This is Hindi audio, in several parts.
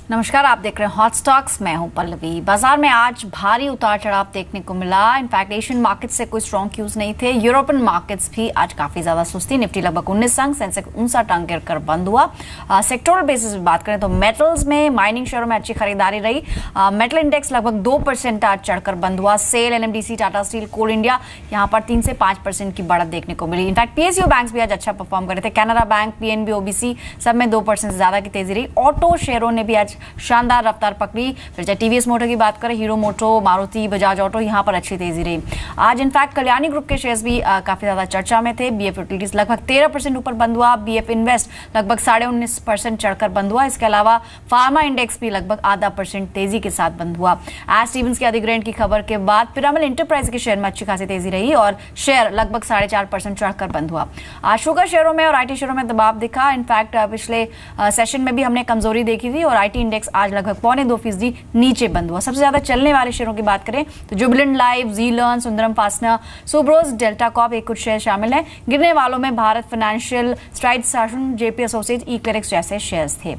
नमस्कार, आप देख रहे हैं हॉट स्टॉक्स। मैं हूं पल्लवी। बाजार में आज भारी उतार चढ़ाव देखने को मिला। इनफैक्ट एशियन मार्केट से कोई स्ट्रॉन्ग क्यूज नहीं थे। यूरोपियन मार्केट्स भी आज काफी ज्यादा सुस्ती। निफ्टी लगभग 19 अंक, सेंसेक्स 59 अंक गिरकर बंद हुआ। सेक्टोरल बेसिस पे बात करें तो मेटल्स में, माइनिंग शेयरों में अच्छी खरीदारी रही। मेटल इंडेक्स लगभग 2% आज चढ़कर बंद हुआ। सेल, एनएमडीसी, टाटा स्टील, कोल इंडिया यहाँ पर 3 से 5% की बढ़त देखने को मिली। इनफैक्ट पीएसयू बैंक भी आज अच्छा परफॉर्म कर रहे थे। कैनरा बैंक, पीएनबी, ओबीसी सब में 2% से ज्यादा की तेजी रही। ऑटो शेयरों ने भी आज शानदार रफ्तार पकड़ी। फिर चाहे टीवीएस मोटर की बात करें, हीरो मोटो, मारुति, बजाज ऑटो, यहाँ पर अच्छी तेजी रही। आज इनफैक्ट कल्याणी ग्रुप के शेयर्स भी काफी ज्यादा चर्चा में थे। बीएफ यूटिलिटीज लगभग 13% ऊपर बंद हुआ। बीएफ इन्वेस्ट लगभग 19.5% चढ़कर बंद हुआ। इसके अलावा फार्मा इंडेक्स भी लगभग 0.5% तेजी के साथ बंद हुआ। एज स्टीवंस के अधिग्रहण की खबर के बाद पिरामल एंटरप्राइज के शेयर में अच्छी खासी तेजी रही और शेयर लगभग 4.5% चढ़कर बंद हुआ। आज शुगर शेयरों में और आईटी शेयरों में दबाव दिखा। इनफैक्ट पिछले सेशन में भी हमने कमजोरी देखी थी और आईटी इंडेक्स आज लगभग 0.25% नीचे बंद हुआ। सबसे ज्यादा चलने वाले शेयरों की बात करें तो जुबिलेंट लाइफ, जीलन, Sundaram fastener, Subros, Delta Corp एक कुछ शेयर शामिल हैं। गिरने वालों में Bharat financial, Strides Shasun, JP associate, eClerx जैसे शेयर्स थे।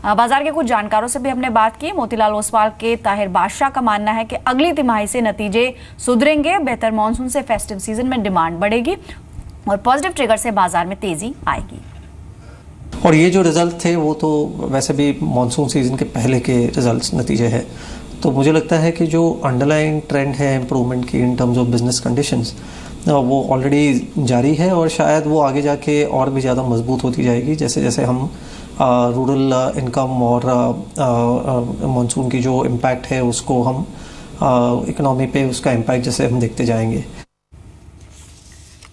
बाजार के कुछ जानकारों से भी हमने बात की। मोतीलाल ओसवाल के ताहिर बादशाह का मानना है कि अगली तिमाही से नतीजे सुधरेंगे। बेहतर मानसून से फेस्टिव सीजन में डिमांड बढ़ेगी और पॉजिटिव ट्रिगर से बाजार में तेजी आएगी। और ये जो रिजल्ट थे वो तो वैसे भी मॉनसून सीजन के पहले के रिजल्ट्स नतीजे हैं। तो मुझे लगता है कि जो अंडरलाइंग ट्रेंड है इम्प्रूवमेंट की in terms of business conditions वो ऑलरेडी जारी है और शायद वो आगे जाके और भी ज़्यादा मजबूत होती जाएगी जैसे जैसे हम रूरल इनकम और मॉनसून की जो इम्पैक्ट है उसको हम इकोनॉमी पे उसका इम्पैक्ट जैसे हम देखते जाएंगे।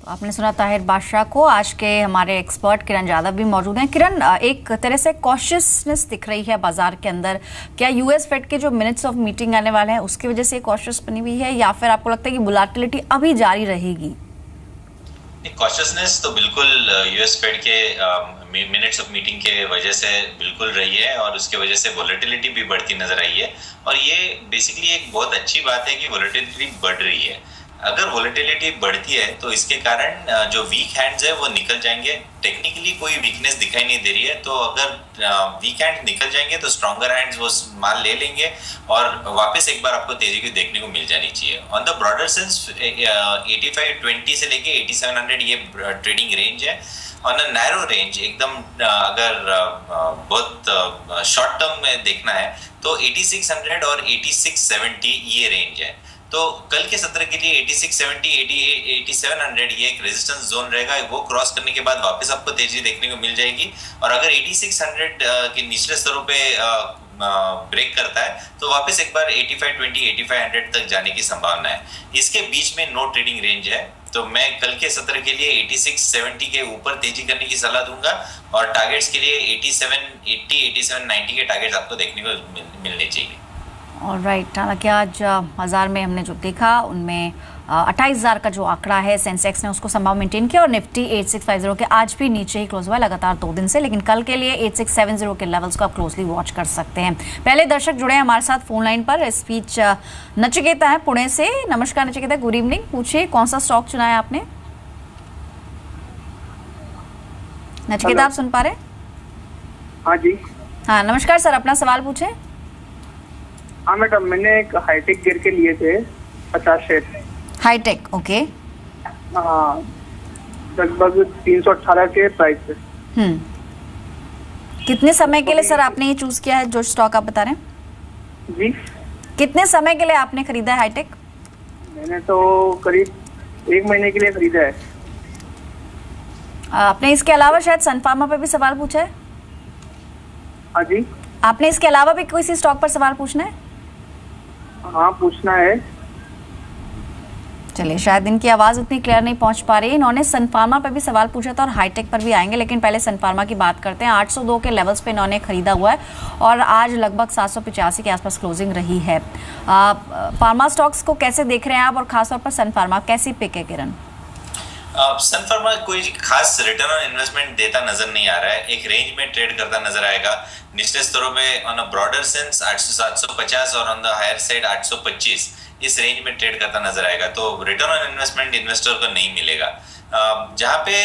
आपने सुना ताहिर बादशाह को। आज के हमारे एक्सपर्ट किरण यादव भी मौजूद हैं। किरण, एक तरह से कॉशियसनेस दिख रही है बाजार के अंदर। क्या यूएस फेड के जो मिनट्स ऑफ मीटिंग आने वाले हैं उसकी वजह से कॉशियस बनी हुई है या फिर आपको लगता है कि वोलेटिलिटी अभी जारी रहेगी? कॉशियसनेस तो बिल्कुल यूएस फेड के मिनट्स ऑफ मीटिंग के वजह से बिल्कुल रही है और उसके वजह से वोलेटिलिटी भी बढ़ती नजर आई है। और ये बेसिकली एक बहुत अच्छी बात है कि वोलेटिलिटी बढ़ रही है। अगर वोलेटिलिटी बढ़ती है तो इसके कारण जो वीक हैंड्स है वो निकल जाएंगे। टेक्निकली कोई वीकनेस दिखाई नहीं दे रही है, तो अगर वीक हैंड निकल जाएंगे तो स्ट्रॉन्गर हैंड्स वो माल ले लेंगे और वापस एक बार आपको तेजी की देखने को मिल जानी चाहिए। ऑन द ब्रॉडर सेंस 8520 से लेके 8700 ये ट्रेडिंग रेंज है। ऑन अ नैरो रेंज एकदम अगर बहुत शॉर्ट टर्म में देखना है तो 8600 और 8670 ये रेंज है। तो कल के सत्र के लिए 8670, 8700 ये एक रेजिस्टेंस जोन रहेगा। वो क्रॉस करने के बाद वापस आपको तेजी देखने को मिल जाएगी। और अगर 8600 के निचले स्तरों पे ब्रेक करता है तो वापस एक बार 8520, 8500 तक जाने की संभावना है। इसके बीच में नो ट्रेडिंग रेंज है। तो मैं कल के सत्र के लिए 8670 के ऊपर तेजी करने की सलाह दूंगा और टारगेट्स के लिए 8780, 8790 के टारगेट्स आपको देखने को मिलने चाहिए। ऑलराइट, हालांकि आज बाजार में हमने जो देखा उनमें 28,000 का जो आंकड़ा है सेंसेक्स ने उसको संभाव मेंटेन किया और निफ्टी 8650 के आज भी नीचे ही क्लोज हुआ लगातार 2 दिन से। लेकिन कल के लिए 8670 के लेवल्स को आप क्लोजली वॉच कर सकते हैं। पहले दर्शक जुड़े हैं हमारे साथ फोन लाइन पर। स्पीच नचिकेता है पुणे से। नमस्कार नचिकेता, गुड इवनिंग। पूछिए कौन सा स्टॉक चुना है आपने? नचिकेता, आप सुन पा रहे? हाँ जी। हाँ नमस्कार सर, अपना सवाल पूछे। हाँ मैडम, मैंने एक हाईटेक गिर के लिए थे 50 शेयर। Hi tech, okay. हाँ, लगभग 318 के प्राइस पे। कितने समय के लिए सर आपने ये चूज किया है जो स्टॉक आप बता रहे हैं? जी, कितने समय के लिए आपने खरीदा है हाईटेक? मैंने तो करीब 1 महीने के लिए खरीदा है। आपने इसके अलावा शायद सन फार्मा पे भी सवाल पूछा है? हाँ जी। आपने इसके अलावा भी किसी स्टॉक पर सवाल पूछना है? हाँ, पूछना है। चलिए, शायद इनकी आवाज उतनी क्लियर नहीं पहुंच पा रही है। इन्होंने सन फार्मा पर भी सवाल पूछा था और हाईटेक पर भी आएंगे, लेकिन पहले सन फार्मा की बात करते हैं। 802 के लेवल्स पे इन्होंने खरीदा हुआ है और आज लगभग 785 के आसपास क्लोजिंग रही है। फार्मा स्टॉक्स को कैसे देख रहे हैं आप और खासतौर पर सन फार्मा कैसी पिक है किरण? सन फार्मा कोई खास रिटर्न ऑन इन्वेस्टमेंट देता नजर नहीं आ रहा है। एक रेंज में ट्रेड करता नजर आएगा। निचले स्तरों में ऑन अ ब्रॉडर सेंस 800 750 और ऑन द हायर साइड 825 इस रेंज में ट्रेड करता नजर आएगा। तो रिटर्न ऑन इन्वेस्टमेंट इन्वेस्टर को नहीं मिलेगा। जहाँ पे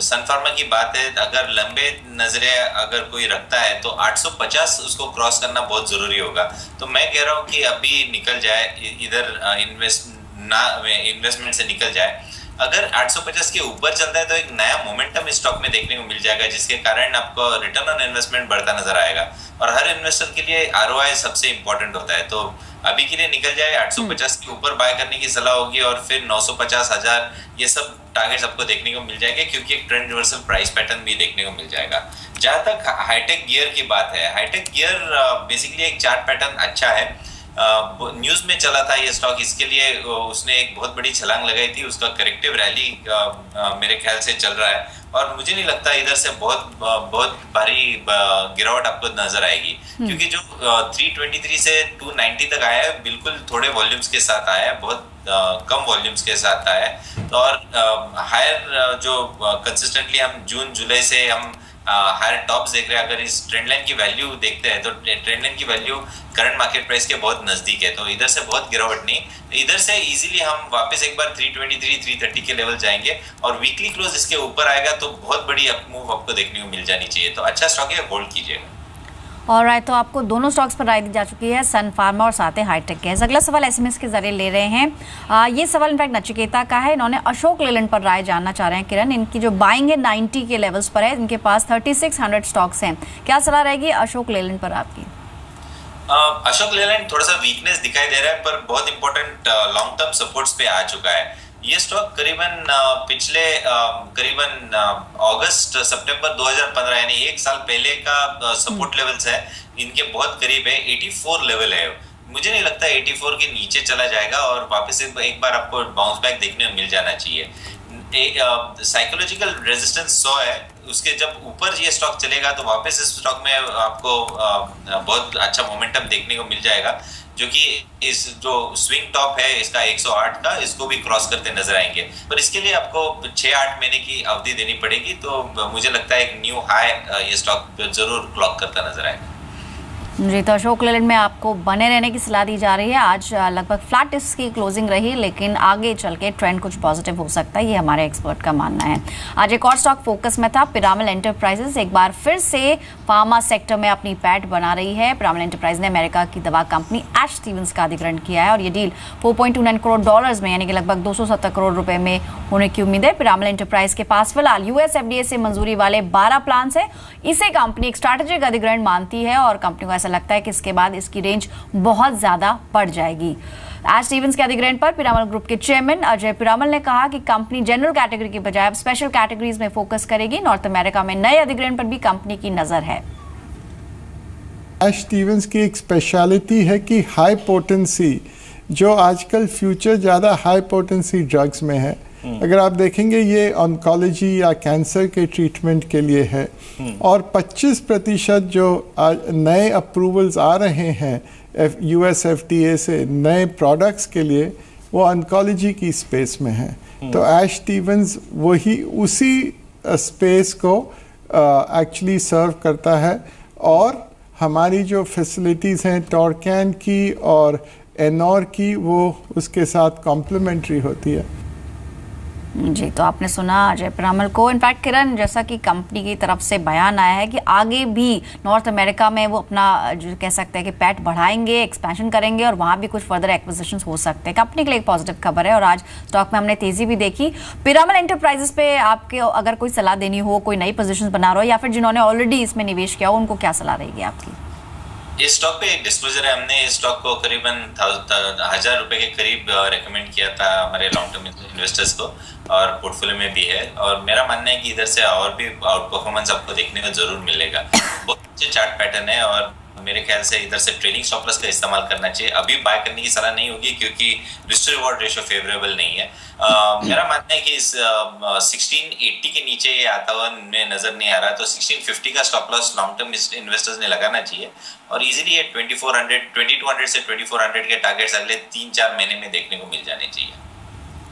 सन फार्मा की बात है, अगर लंबे नजरे अगर कोई रखता है तो 850 उसको क्रॉस करना बहुत जरूरी होगा। तो मैं कह रहा हूँ कि अभी निकल जाए, इधर इन्वेस्टमेंट से निकल जाए। अगर 850 के ऊपर चलता है तो एक नया मोमेंटम स्टॉक में देखने को मिल जाएगा, जिसके कारण आपको रिटर्न ऑन इन्वेस्टमेंट बढ़ता नजर आएगा। और हर इन्वेस्टर के लिए ROI सबसे इंपॉर्टेंट होता है। तो अभी के लिए निकल जाए, 850 के ऊपर बाय करने की सलाह होगी, और फिर 950, 1000 ये सब टारगेट्स आपको देखने को मिल जाएंगे, क्योंकि एक ट्रेंड रिवर्सल प्राइस पैटर्न भी देखने को मिल जाएगा। जहां तक हाईटेक गियर की बात है, हाईटेक गियर बेसिकली एक चार्ट पैटर्न अच्छा है। न्यूज में चला था ये स्टॉक, इसके लिए उसने एक बहुत बड़ी छलांग लगाई थी। उसका करेक्टिव रैली मेरे ख्याल से चल रहा है, और मुझे नहीं लगता इधर से बहुत भारी गिरावट आपको नजर आएगी, क्योंकि जो 323 से 290 तक आया है, बिल्कुल थोड़े वॉल्यूम्स के साथ आया है, बहुत कम वॉल्यूम्स के साथ आया है। और हायर जो कंसिस्टेंटली हम जून जुलाई से हम हायर टॉप्स देख रहे हैं। अगर इस ट्रेंड लाइन की वैल्यू देखते हैं तो ट्रेंड लाइन की वैल्यू करंट मार्केट प्राइस के बहुत नजदीक है, तो इधर से बहुत गिरावट नहीं। इधर से इजीली हम वापस एक बार 323 330 के लेवल जाएंगे, और वीकली क्लोज इसके ऊपर आएगा तो बहुत बड़ी अप मूव आपको देखने को मिल जानी चाहिए। तो अच्छा स्टॉक है, होल्ड कीजिएगा। ऑलराइट, तो आपको दोनों स्टॉक्स पर राय दी जा चुकी है, सन फार्मा और साथ ही हाईटेक गैस। अगला सवाल SMS के जरिए ले रहे हैं। ये सवाल इनफैक्ट नचिकेता का है। इन्होंने अशोक लेलैंड पर राय जानना चाह रहे हैं। किरण, इनकी जो बाइंग है 90 के लेवल्स पर है, इनके पास 3600 स्टॉक्स हैं। क्या सलाह रहेगी अशोक लेलैंड पर आपकी? अशोक लेलैंड थोड़ा सा वीकनेस दिखाई दे रहा है, पर बहुत इंपॉर्टेंट लॉन्ग टर्म सपोर्ट्स पे आ चुका है। ये स्टॉक करीबन पिछले करीबन अगस्त सितंबर 2015 यानी एक साल पहले का सपोर्ट लेवल्स है, इनके बहुत करीब है। 84 लेवल है। मुझे नहीं लगता 84 के नीचे चला जाएगा, और वापस एक बार आपको बाउंस बैक देखने को मिल जाना चाहिए। साइकोलॉजिकल रेजिस्टेंस 100 है, उसके जब ऊपर ये स्टॉक चलेगा तो वापस इस स्टॉक में आपको बहुत अच्छा मोमेंटम देखने को मिल जाएगा, जो कि इस जो स्विंग टॉप है इसका 108 का, इसको भी क्रॉस करते नजर आएंगे। पर इसके लिए आपको 6-8 महीने की अवधि देनी पड़ेगी। तो मुझे लगता है एक न्यू हाई ये स्टॉक जरूर क्लॉक करता नजर आएगा। जी, तो अशोक लेलैंड में आपको बने रहने की सलाह दी जा रही है। आज लगभग फ्लैट इसकी क्लोजिंग रही, लेकिन आगे चल के ट्रेंड कुछ पॉजिटिव हो सकता है, ये हमारे एक्सपर्ट का मानना है। आज एक और स्टॉक फोकस में था, पिरामल एंटरप्राइजेस। एक बार फिर से फार्मा सेक्टर में अपनी पैठ बना रही है। पिरामल एंटरप्राइज ने अमेरिका की दवा कंपनी एश स्टीवंस का अधिग्रहण किया है, और ये डील $4.29 करोड़ में, यानी कि लगभग 270 करोड़ रुपए में होने की उम्मीद है। पिरामल एंटरप्राइज के पास फिलहाल US FDA से मंजूरी वाले 12 प्लान्स है। इसे कंपनी एक स्ट्रैटेजिक अधिग्रहण मानती है, और कंपनी को लगता है कि इसके बाद इसकी रेंज बहुत ज्यादा बढ़ जाएगी। एश स्टीवंस के अधिग्रहण पर पिरामल ग्रुप के चेयरमैन अजय पिरामल ने कहा कि कंपनी जनरल कैटेगरी की बजाय अब स्पेशल कैटेगरीज में फोकस करेगी। नॉर्थ अमेरिका में नए अधिग्रहण पर भी कंपनी की नजर है। एश स्टीवंस की एक स्पेशलिटी है कि हाई पोटेंसी, जो आजकल फ्यूचर ज़्यादा हाई पोटेंसी ड्रग्स में है। अगर आप देखेंगे ये ऑन्कोलॉजी या कैंसर के ट्रीटमेंट के लिए है, और 25% जो नए अप्रूवल्स आ रहे हैं US FDA से नए प्रोडक्ट्स के लिए, वो ऑन्कोलॉजी की स्पेस में है। तो एश स्टीवंस वही उसी स्पेस को एक्चुअली सर्व करता है, और हमारी जो फैसिलिटीज़ हैं टॉर्कैन की और एनोर की, वो उसके साथ कॉम्प्लीमेंट्री होती है। जी, तो आपने सुना अजय पिरामल को। इनफैक्ट किरण, जैसा कि कंपनी की तरफ से बयान आया है कि आगे भी नॉर्थ अमेरिका में वो अपना जो कह सकते हैं कि पैठ बढ़ाएंगे, एक्सपेंशन करेंगे, और वहां भी कुछ फर्दर एक्विजिशंस हो सकते हैं। कंपनी के लिए एक पॉजिटिव खबर है, और आज स्टॉक में हमने तेजी भी देखी। पिरामल एंटरप्राइजेस पे आपके अगर कोई सलाह देनी हो, कोई नई पोजीशन बना रहा हो, या फिर जिन्होंने ऑलरेडी इसमें निवेश किया हो, उनको क्या सलाह रहेगी आपकी? इस स्टॉक पे एक डिस्क्लोजर है, हमने इस स्टॉक को करीबन 1000 रुपए के करीब रेकमेंड किया था हमारे लॉन्ग टर्म इन्वेस्टर्स को, और पोर्टफोलियो में भी है। और मेरा मानना है कि इधर से और भी आउट परफॉर्मेंस आपको देखने को जरूर मिलेगा। बहुत अच्छे चार्ट पैटर्न है, और मेरे ख्याल से इधर से ट्रेडिंग स्टॉप लॉस का इस्तेमाल करना चाहिए। अभी बाय करने की सलाह नहीं होगी, क्योंकि रिस्क रिवॉर्ड रेशियो फेवरेबल नहीं है। मेरा मानना है कि इस 1680 के नीचे ये आता हुआ नजर नहीं आ रहा, तो 1650 का stop loss long term investors ने लगाना चाहिए, और इजीली ये 2200 से 2400 के टारगेट्स अगले 3-4 महीने में देखने को मिल जाने चाहिए।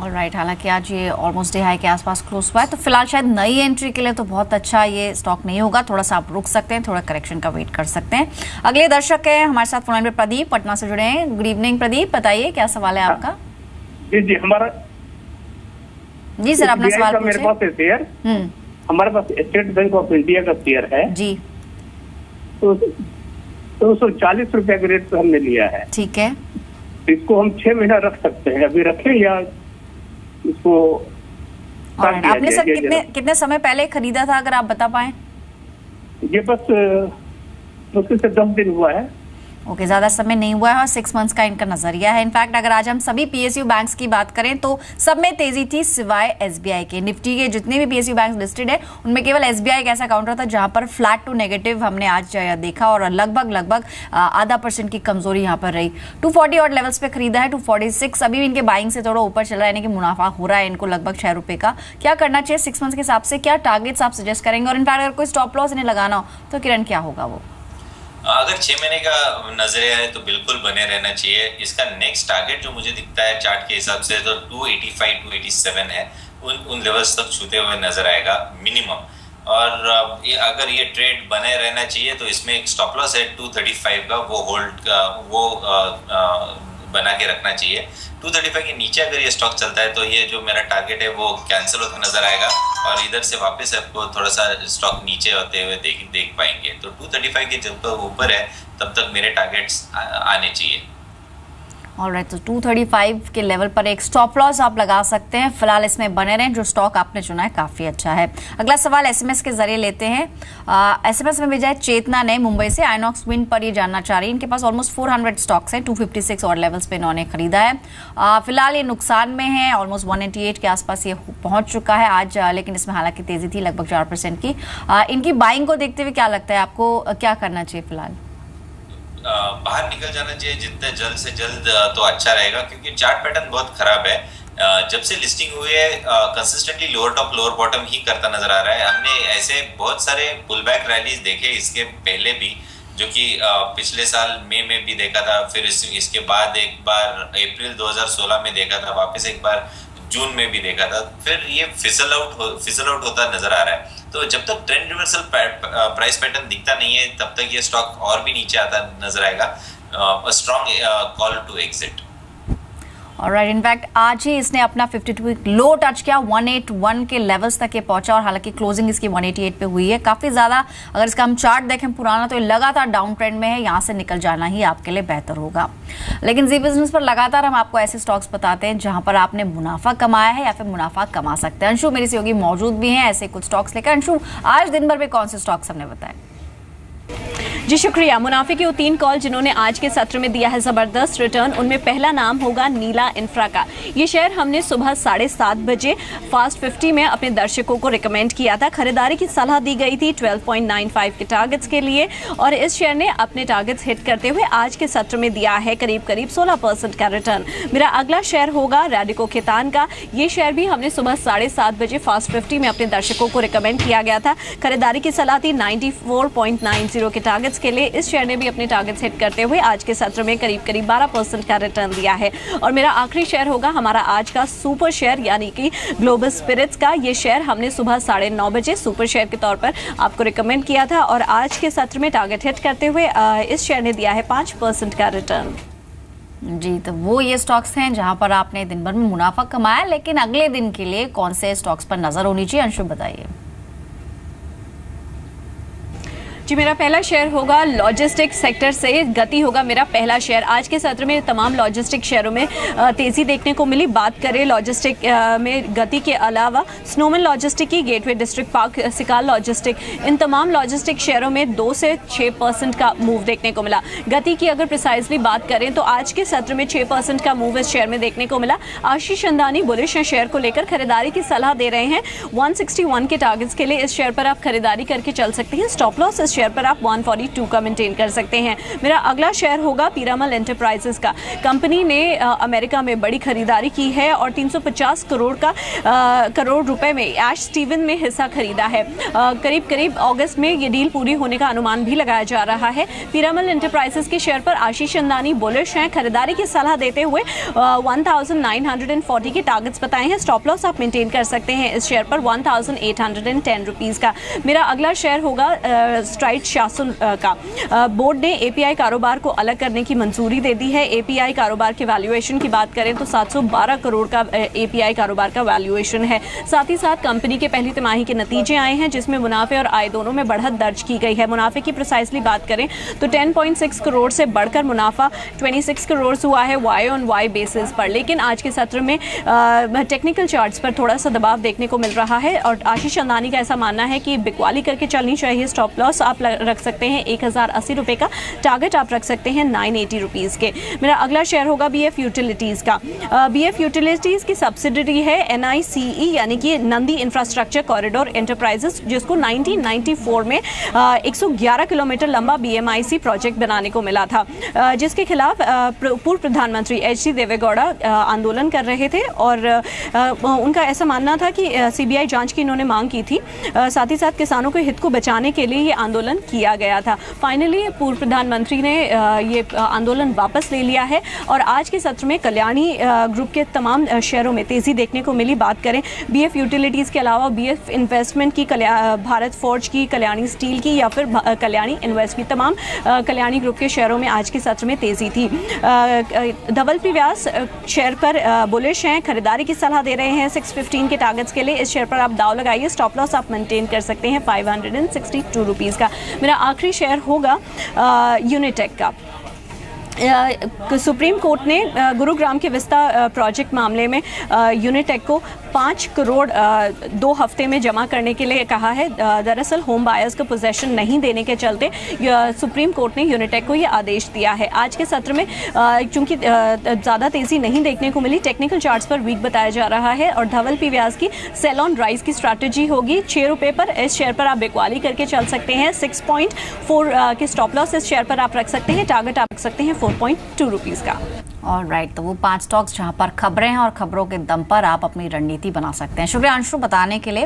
ऑलराइट, हालांकि आज ये ऑलमोस्ट डे हाई के आसपास क्लोज हुआ है, तो फिलहाल शायद नई एंट्री के लिए तो बहुत अच्छा ये स्टॉक नहीं होगा, थोड़ा सा आप रुक सकते हैं, थोड़ा करेक्शन का वेट कर सकते हैं। अगले दर्शक है हमारे साथ फोन लाइन पे प्रदीप पटना से जुड़े हैं। गुड इवनिंग प्रदीप, बताइए क्या सवाल है आपका? जी अपना सवाल मेरे पास है शेयर, हमारे पास स्टेट बैंक ऑफ इंडिया का शेयर है जी, तो 240 रुपए के रेट पे हमने लिया है। ठीक है, इसको हम 6 महीना रख सकते हैं, अभी रखें या इसको? आपने सर कितने समय पहले खरीदा था, अगर आप बता पाए? ये बस मुश्किल से 10 दिन हुआ है। ओके, ज्यादा समय नहीं हुआ है और 6 मंथ्स का इनका नजरिया है। इनफैक्ट अगर आज हम सभी पीएसयू बैंक्स की बात करें तो सब में तेजी थी सिवाय एसबीआई के। निफ्टी के जितने भी पीएसयू बैंक्स लिस्टेड है उनमें केवल एसबीआई एक ऐसा काउंटर था जहां पर फ्लैट टू नेगेटिव हमने आज देखा और लगभग आधा % की कमजोरी यहां पर रही। 240 और लेवल्स पे खरीदा है, 246 अभी भी इनके बाइंग से थोड़ा ऊपर चल रहा है, यानी कि मुनाफा हो रहा है इनको लगभग 6 रुपए का। क्या करना चाहिए 6 मंथ्स के हिसाब से, क्या टारगेट्स आप सजेस्ट करेंगे? और इनफैक्ट अगर कोई स्टॉप लॉस इन्हें लगाना हो तो किरण क्या होगा वो? अगर 6 महीने का नजरिया है तो बिल्कुल बने रहना चाहिए। इसका नेक्स्ट टारगेट जो मुझे दिखता है चार्ट के हिसाब से तो 285 287 है, उन लेवल्स तक छूते हुए नजर आएगा मिनिमम। और अगर ये ट्रेड बने रहना चाहिए तो इसमें एक स्टॉप लॉस है 235 का, वो होल्ड बना के रखना चाहिए। 235 के नीचे अगर ये स्टॉक चलता है तो ये जो मेरा टारगेट है वो कैंसिल होता नजर आएगा और इधर से वापस आपको थोड़ा सा स्टॉक नीचे होते हुए देख पाएंगे। तो 235 के जब तक ऊपर है तब तक मेरे टारगेट्स आने चाहिए। ऑलराइट, तो 235 के लेवल पर एक स्टॉप लॉस आप लगा सकते हैं। फिलहाल इसमें बने रहें, जो स्टॉक आपने चुना है काफी अच्छा है। अगला सवाल एसएमएस के जरिए लेते हैं। एसएमएस में भेजा है चेतना ने मुंबई से। आइनॉक्स विंड पर ये जानना चाह रही है, इनके पास ऑलमोस्ट 400 स्टॉक्स हैं, 256 और लेवल्स पे इन्होंने खरीदा है। फिलहाल ये नुकसान में है, ऑलमोस्ट 188 के आसपास ये पहुंच चुका है आज, लेकिन इसमें हालांकि तेजी थी लगभग 4% की। इनकी बाइंग को देखते हुए क्या लगता है आपको, क्या करना चाहिए फिलहाल? बाहर निकल जाना चाहिए जितने जल्द से जल्द तो अच्छा रहेगा, क्योंकि चार्ट पैटर्न बहुत खराब है। जब से लिस्टिंग हुई है consistently lower top lower bottom ही करता नजर आ रहा है। हमने ऐसे बहुत सारे पुल बैक रैलीज देखे इसके पहले भी, जो कि पिछले साल मई में भी देखा था, फिर इसके बाद एक बार अप्रैल 2016 में देखा था, वापस एक बार जून में भी देखा था, फिर ये फिसल आउट होता नजर आ रहा है। तो जब तक ट्रेंड रिवर्सल प्राइस पैटर्न दिखता नहीं है तब तक ये स्टॉक और भी नीचे आता नजर आएगा। Strong call to exit. Alright, in fact आज ही इसने अपना 52 वीक लो टच किया, 181 के लेवल्स तक ये पहुंचा और हालांकि क्लोजिंग इसकी 188 पे हुई है। काफी ज्यादा अगर इसका हम चार्ट देखें पुराना तो ये लगातार डाउन ट्रेंड में है, यहां से निकल जाना ही आपके लिए बेहतर होगा। लेकिन जी बिजनेस पर लगातार हम आपको ऐसे स्टॉक्स बताते हैं जहां पर आपने मुनाफा कमाया है या फिर मुनाफा कमा सकते हैं। अंशु मेरी सहयोगी मौजूद भी हैं ऐसे कुछ स्टॉक्स लेकर। अंशु, आज दिन भर में कौन से स्टॉक्स हमने बताए? जी शुक्रिया। मुनाफे के वो 3 कॉल जिन्होंने आज के सत्र में दिया है जबरदस्त रिटर्न, उनमें पहला नाम होगा नीला इंफ्रा का। ये शेयर हमने सुबह 7:30 बजे फास्ट 50 में अपने दर्शकों को रिकमेंड किया था। खरीदारी की सलाह दी गई थी 12.95 के टारगेट्स के लिए और इस शेयर ने अपने टारगेट्स हिट करते हुए आज के सत्र में दिया है करीब 16% का रिटर्न। मेरा अगला शेयर होगा रैडिको खेतान का। ये शेयर भी हमने सुबह 7:30 बजे फास्ट 50 में अपने दर्शकों को रिकमेंड किया गया था। खरीदारी की सलाह थी 94.90 के टारगेट्स के लिए। इस शेयर ने भी अपने टारगेट्स हिट करते हुए आज के सत्र में करीब 12% का रिटर्न दिया है। और मेरा आखिरी शेयर होगा हमारा आज का सुपर शेयर यानी कि ग्लोबल स्पिरिट्स का। ये शेयर हमने सुबह 9:30 बजे सुपर शेयर के तौर पर आपको रिकमेंड किया था और आज के सत्र में टारगेट हिट करते हुए इस शेयर ने दिया है 5% का रिटर्न। जी, तो वो ये स्टॉक्स हैं जहां पर आपने दिन भर में मुनाफा कमाया, लेकिन अगले दिन के लिए कौन से स्टॉक्स पर नजर होनी चाहिए? अंशु बताइए। जी, मेरा पहला शेयर होगा लॉजिस्टिक सेक्टर से गति होगा मेरा पहला शेयर। आज के सत्र में तमाम लॉजिस्टिक शेयरों में तेजी देखने को मिली। बात करें लॉजिस्टिक में गति के अलावा स्नोमैन लॉजिस्टिक की, गेटवे डिस्ट्रिक्ट पार्क, सिकाल लॉजिस्टिक, इन तमाम लॉजिस्टिक शेयरों में 2 से 6% का मूव देखने को मिला। गति की अगर प्रिसाइजली बात करें तो आज के सत्र में 6% का मूव इस शेयर में देखने को मिला। आशीष चंदानी बुलिश शेयर को लेकर खरीदारी की सलाह दे रहे हैं। 161 के टारगेट्स के लिए इस शेयर पर आप खरीदारी करके चल सकते हैं। स्टॉप लॉस इस शेयर पर आप 142 का मेंटेन कर सकते हैं। मेरा अगला शेयर होगा पीरामल एंटरप्राइजेस का। कंपनी ने अमेरिका में बड़ी खरीदारी की है और 350 करोड़ रुपए में एश स्टीवन में हिस्सा खरीदा है। करीब अगस्त में ये डील पूरी होने का अनुमान भी लगाया जा रहा है। पीरामल एंटरप्राइजेस के शेयर पर आशीष अंदानी बुलिश हैं, खरीदारी की सलाह देते हुए 1940 के टारगेट्स बताए हैं। स्टॉप लॉस आप मेंटेन कर सकते हैं इस शेयर पर 1810 रुपीज़ का। मेरा अगला शेयर होगा स्ट्राइड शासन का। बोर्ड ने एपीआई कारोबार को अलग करने की मंजूरी दे दी है। एपीआई कारोबार के वैल्यूएशन की बात करें तो 712 करोड़ का एपीआई कारोबार का वैल्यूएशन है। साथ ही साथ कंपनी के पहली तिमाही के नतीजे आए हैं जिसमें मुनाफे और आय दोनों में बढ़त दर्ज की गई है। मुनाफे की प्रिसाइसली बात करें तो 10.6 करोड़ से बढ़कर मुनाफा 26 करोड़ हुआ है वाई ऑन वाई बेसिस पर। लेकिन आज के सत्र में टेक्निकल चार्ट्स पर थोड़ा सा दबाव देखने को मिल रहा है और आशीष अंदानी का ऐसा मानना है कि बिकवाली करके चलनी चाहिए। स्टॉप लॉस आप रख सकते हैं 1080 रुपये का, टारगेट आप रख सकते हैं 980 रुपीज़ के। मेरा अगला शेयर होगा बीएफ यूटिलिटीज़ का। बीएफ यूटिलिटीज़ की सब्सिडरी है NICE यानी कि नंदी इंफ्रास्ट्रक्चर कॉरिडोर एंटरप्राइजेस, जिसको 1994 में 111 किलोमीटर लंबा BMIC प्रोजेक्ट बनाने को मिला था, जिसके खिलाफ पूर्व प्रधानमंत्री HD देवेगौड़ा आंदोलन कर रहे थे और उनका ऐसा मानना था कि CBI जांच की इन्होंने मांग की थी। साथ ही साथ किसानों के हित को बचाने के लिए ये आंदोलन किया गया था। फाइनली पूर्व प्रधानमंत्री ने ये आंदोलन वापस ले लिया है और आज के सत्र में कल्याणी ग्रुप के तमाम शेयरों में तेज़ी देखने को मिली। बात करें BF यूटिलिटीज़ के अलावा BF इन्वेस्टमेंट की, भारत फोर्ज की, कल्याणी स्टील की या फिर कल्याणी इन्वेस्ट की, तमाम कल्याणी ग्रुप के शेयरों में आज के सत्र में तेज़ी थी। धवल पी व्यास शेयर पर बुलिश हैं, खरीदारी की सलाह दे रहे हैं 615 के टारगेट्स के लिए। इस शेयर पर आप दाव लगाइए, स्टॉप लॉस आप मेंटेन कर सकते हैं 562 रुपीज़ का। मेरा आखिरी शेयर होगा यूनिटेक का। सुप्रीम कोर्ट ने गुरुग्राम के विस्ता प्रोजेक्ट मामले में यूनिटेक को 5 करोड़ 2 हफ्ते में जमा करने के लिए कहा है। दरअसल होम बायर्स को पोजेशन नहीं देने के चलते सुप्रीम कोर्ट ने यूनिटेक को ये आदेश दिया है। आज के सत्र में चूंकि ज़्यादा तेज़ी नहीं देखने को मिली, टेक्निकल चार्ट्स पर वीक बताया जा रहा है और धवल पी व्यास की सेल ऑन राइज की स्ट्रैटेजी होगी 6 रुपये पर। इस शेयर पर आप बिकवाली करके चल सकते हैं। 6.4 के स्टॉप लॉस इस शेयर पर आप रख सकते हैं, टारगेट आप रख सकते हैं 4.2 रुपीज़ का। ऑलराइट, तो वो 5 स्टॉक्स जहां पर खबरें हैं और खबरों के दम पर आप अपनी रणनीति बना सकते हैं। शुक्रिया अंशु बताने के लिए।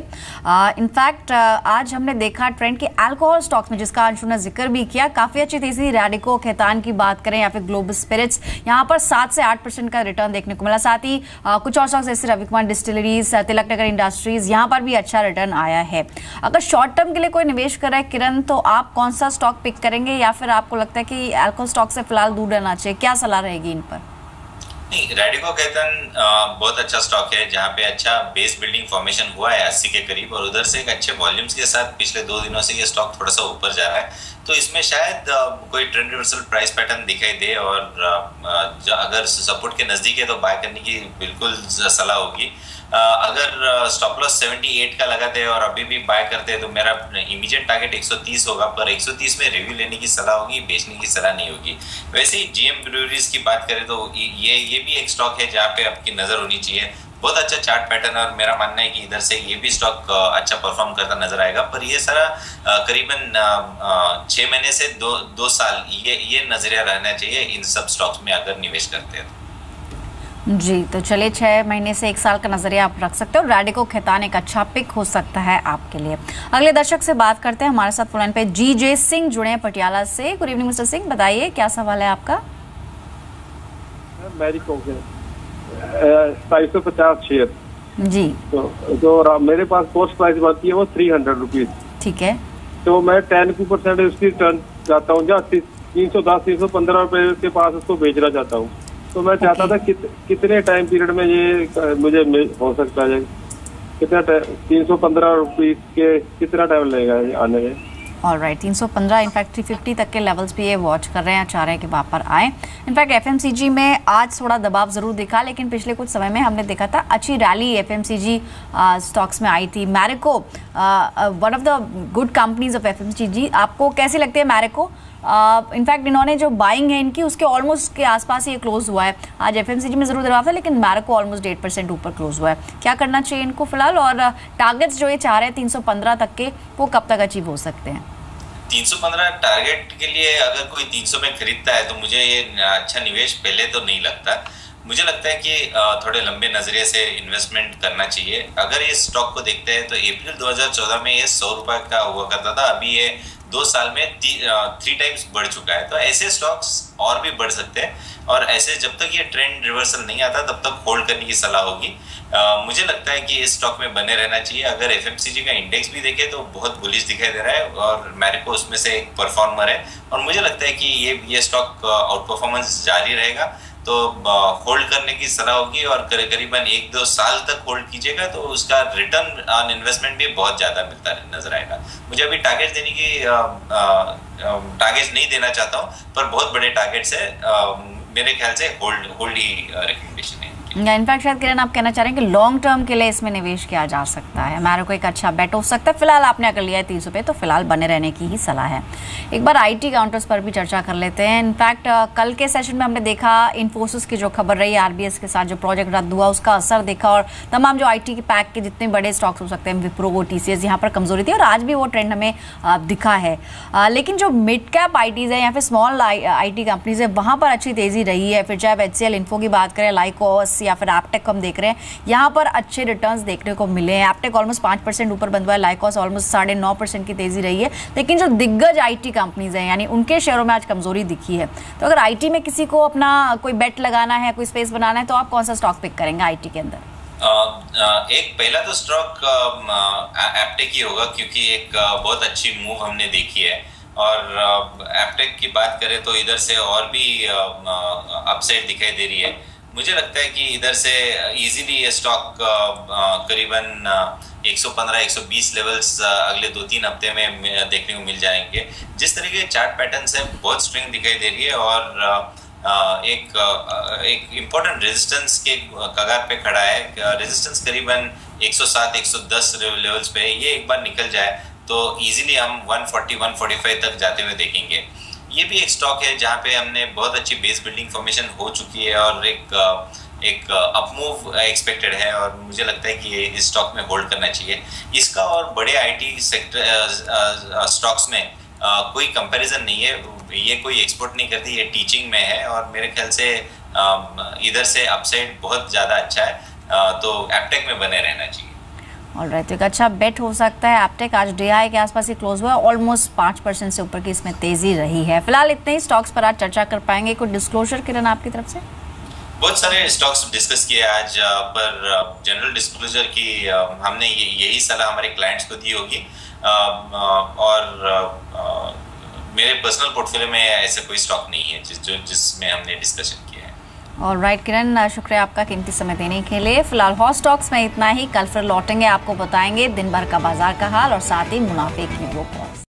इनफैक्ट आज हमने देखा ट्रेंड के अल्कोहल स्टॉक्स में, जिसका अंशु ने जिक्र भी किया, काफी अच्छी तेजी। रैडिको, खेतान की बात करें या फिर ग्लोबल स्पिरिट्स, यहाँ पर 7 से 8% का रिटर्न देखने को मिला। साथ ही कुछ और स्टॉक्स जैसे रविकुमार डिस्टिलरीज, तिलक नगर इंडस्ट्रीज, यहाँ पर भी अच्छा रिटर्न आया है। अगर शॉर्ट टर्म के लिए कोई निवेश कर रहा है किरण, तो आप कौन सा स्टॉक पिक करेंगे या फिर आपको लगता है कि अल्कोहल स्टॉक से फिलहाल दूर रहना चाहिए? क्या सलाह रहेगी इन पर? नहीं, रैडिको केतन बहुत अच्छा स्टॉक है जहाँ पे अच्छा बेस बिल्डिंग फॉर्मेशन हुआ है 80 के करीब और उधर से एक अच्छे वॉल्यूम्स के साथ पिछले 2 दिनों से ये स्टॉक थोड़ा सा ऊपर जा रहा है। तो इसमें शायद कोई ट्रेंड रिवर्सल प्राइस पैटर्न दिखाई दे और अगर सपोर्ट के नजदीक है तो बाय करने की बिल्कुल सलाह होगी। अगर स्टॉप लॉस 78 का लगाते हैं और अभी भी बाय करते हैं तो मेरा इमीडिएट टारगेट 130 होगा, पर 130 में रिव्यू लेने की सलाह होगी, बेचने की सलाह नहीं होगी। वैसे ही GM ब्रूअरीज की बात करें तो ये भी एक स्टॉक है जहाँ पे आपकी नजर होनी चाहिए। बहुत अच्छा चार्ट पैटर्न है और मेरा मानना है कि इधर से ये भी स्टॉक अच्छा परफॉर्म करता नजर आएगा। पर ये सारा करीबन 6 महीने से 2 साल ये नजरिया रहना चाहिए इन सब स्टॉक्स में अगर निवेश करते हैं जी। तो चलिए 6 महीने से 1 साल का नजरिया आप रख सकते हो। रैडिको खेतान एक अच्छा पिक हो सकता है आपके लिए। अगले दर्शक से बात करते हैं। हमारे साथ फोन पे GJ सिंह जुड़े हैं पटियाला से। गुड इवनिंग मिस्टर सिंह, बताइए क्या सवाल है आपका? मैरिको के 250 शेयर जी, तो मेरे पास पोस्ट प्राइस बनती है वो 300 रुपीज। ठीक है, तो मैं 10% उसकी रिटर्न चाहता हूँ, जहाँ 310-315 रुपए के पास उसको बेचना चाहता हूँ। तो मैं चाहता था कितने टाइम पीरियड में ये मुझे हो सकता है? कितना 315 रुपीज के कितना टाइम लगेगा आने में? ऑलराइट, 315 इनफैक्ट 350 तक के लेवल्स भी ये वॉच कर रहे हैं, चाह रहे हैं कि वहाँ पर आए। इनफैक्ट FMCG में आज थोड़ा दबाव जरूर दिखा, लेकिन पिछले कुछ समय में हमने देखा था अच्छी रैली FMCG स्टॉक्स में आई थी। Marico one of the good companies of FMCG, आपको कैसी लगती है मैरिको? इनफैक्ट इन्होंने जो बाइंग है इनकी उसके ऑलमोस्ट के आसपास ही ये क्लोज हुआ है। आज FMCG में जरूर दबाव था, लेकिन मैरिको ऑलमोस्ट 8% ऊपर क्लोज हुआ है। क्या करना चाहिए इनको फिलहाल, और टारगेट्स जो ये चाह रहे हैं 315 तक के, वो कब तक अचीव हो सकते हैं? 315 टारगेट के लिए अगर कोई 300 में खरीदता है तो मुझे ये अच्छा निवेश पहले तो नहीं लगता। मुझे लगता है कि थोड़े लंबे नजरिए से इन्वेस्टमेंट करना चाहिए। अगर ये स्टॉक को देखते हैं तो अप्रैल 2014 में ये 100 रुपए का हुआ करता था, अभी ये 2 साल में 3 टाइम्स बढ़ चुका है। तो ऐसे स्टॉक्स और भी बढ़ सकते हैं और ऐसे जब तक ये ट्रेंड रिवर्सल नहीं आता तब तक होल्ड करने की सलाह होगी। मुझे लगता है कि इस स्टॉक में बने रहना चाहिए। अगर एफएमसीजी का इंडेक्स भी देखे तो बहुत बुलिश दिखाई दे रहा है और मैरिको उसमें से एक परफॉर्मर है और मुझे लगता है कि ये स्टॉक आउट परफॉर्मेंस जारी रहेगा। तो होल्ड करने की सलाह होगी और करीबन 1-2 साल तक होल्ड कीजिएगा तो उसका रिटर्न ऑन इन्वेस्टमेंट भी बहुत ज्यादा मिलता नजर आएगा। मुझे अभी टारगेट देने की टारगेट नहीं देना चाहता हूँ, पर बहुत बड़े टारगेट्स है। मेरे ख्याल से होल्ड ही रिकमेंडेशन है। इनफैक्ट शायद किरण आप कहना चाह रहे हैं कि लॉन्ग टर्म के लिए इसमें निवेश किया जा सकता है, हमारे को एक अच्छा बेट हो सकता है। फिलहाल आपने अगर लिया है 300 पे तो फिलहाल बने रहने की ही सलाह है। एक बार आईटी काउंटर्स पर भी चर्चा कर लेते हैं। इनफैक्ट कल के सेशन में हमने देखा इन्फोसिस की जो खबर रही आरबीएस के साथ जो प्रोजेक्ट रद्द हुआ उसका असर देखा और तमाम जो आईटी के पैक के जितने बड़े स्टॉक्स हो सकते हैं विप्रो टीसीएस यहाँ पर कमजोरी थी और आज भी वो ट्रेंड हमें दिखा है। लेकिन जो मिड कैप आईटीज है या फिर स्मॉल आईटी कंपनीज है वहाँ पर अच्छी तेजी रही है। फिर चाहे एचसीएल इन्फो की बात करें, लाइकोस या फिर एप्टेक को हम देख रहे हैं यहाँ पर अच्छे रिटर्न्स देखने को मिले हैं। एप्टेक ऑलमोस्ट 5% ऊपर बंद हुआ है, लाइकोस ऑलमोस्ट 9.5% की तेजी रही है। लेकिन जो दिग्गज आईटी कंपनीज हैं यानी उनके शेयरों में आज कमजोरी दिखी है। तो अगर आईटी में किसी को अपना कोई बेट लगाना है, कोई स्पेस बनाना है तो आप कौन सा स्टॉक पिक करेंगे आईटी के अंदर? एक पहला तो स्टॉक एप्टेक ही होगा क्योंकि एक बहुत अच्छी मूव हमने देखी है और एप्टेक की बात करें तो इधर से और भी अपसाइड दिखाई दे रही है। मुझे लगता है कि इधर से इजीली ये स्टॉक करीबन 115-120 लेवल्स अगले 2-3 हफ्ते में देखने को मिल जाएंगे। जिस तरीके के चार्ट पैटर्न है बहुत स्ट्रेंथ दिखाई दे रही है और एक इम्पोर्टेंट रेजिस्टेंस के कगार पे खड़ा है। रेजिस्टेंस करीबन 107-110 लेवल्स पे है। ये एक बार निकल जाए तो इजीली हम 140-145 तक जाते हुए देखेंगे। ये भी एक स्टॉक है जहाँ पे हमने बहुत अच्छी बेस बिल्डिंग फॉर्मेशन हो चुकी है और एक अपमूव एक्सपेक्टेड है और मुझे लगता है कि इस स्टॉक में होल्ड करना चाहिए। इसका और बड़े आईटी सेक्टर स्टॉक्स में कोई कंपैरिजन नहीं है। ये कोई एक्सपोर्ट नहीं करती, ये टीचिंग में है और मेरे ख्याल से इधर से अपसाइड बहुत ज़्यादा अच्छा है। तो एप्टेक में बने रहना चाहिए। ऑलराइट, तो एक अच्छा बेट हो सकता है एप्टेक। आज डीआई के आसपास ही क्लोज हुआ, ऑलमोस्ट 5% से ऊपर की इसमें तेजी रही है। फिलहाल इतने ही स्टॉक्स पर आज चर्चा कर पाएंगे। कोई डिस्क्लोजर किरण आपकी तरफ से? बहुत सारे स्टॉक्स डिस्कस किए आज, पर जनरल डिस्क्लोजर की हमने यही सलाह हमारे क्लाइंट्स को दी होगी और मेरे पर्सनल पोर्टफोलियो में ऐसा कोई स्टॉक नहीं है जिसमें हमने डिस्कशन किया है। ऑलराइट किरण, शुक्रिया आपका कीमती समय देने के लिए। फिलहाल हॉट स्टॉक्स में इतना ही। कल फिर लौटेंगे, आपको बताएंगे दिन भर का बाजार का हाल और साथ ही मुनाफे की वो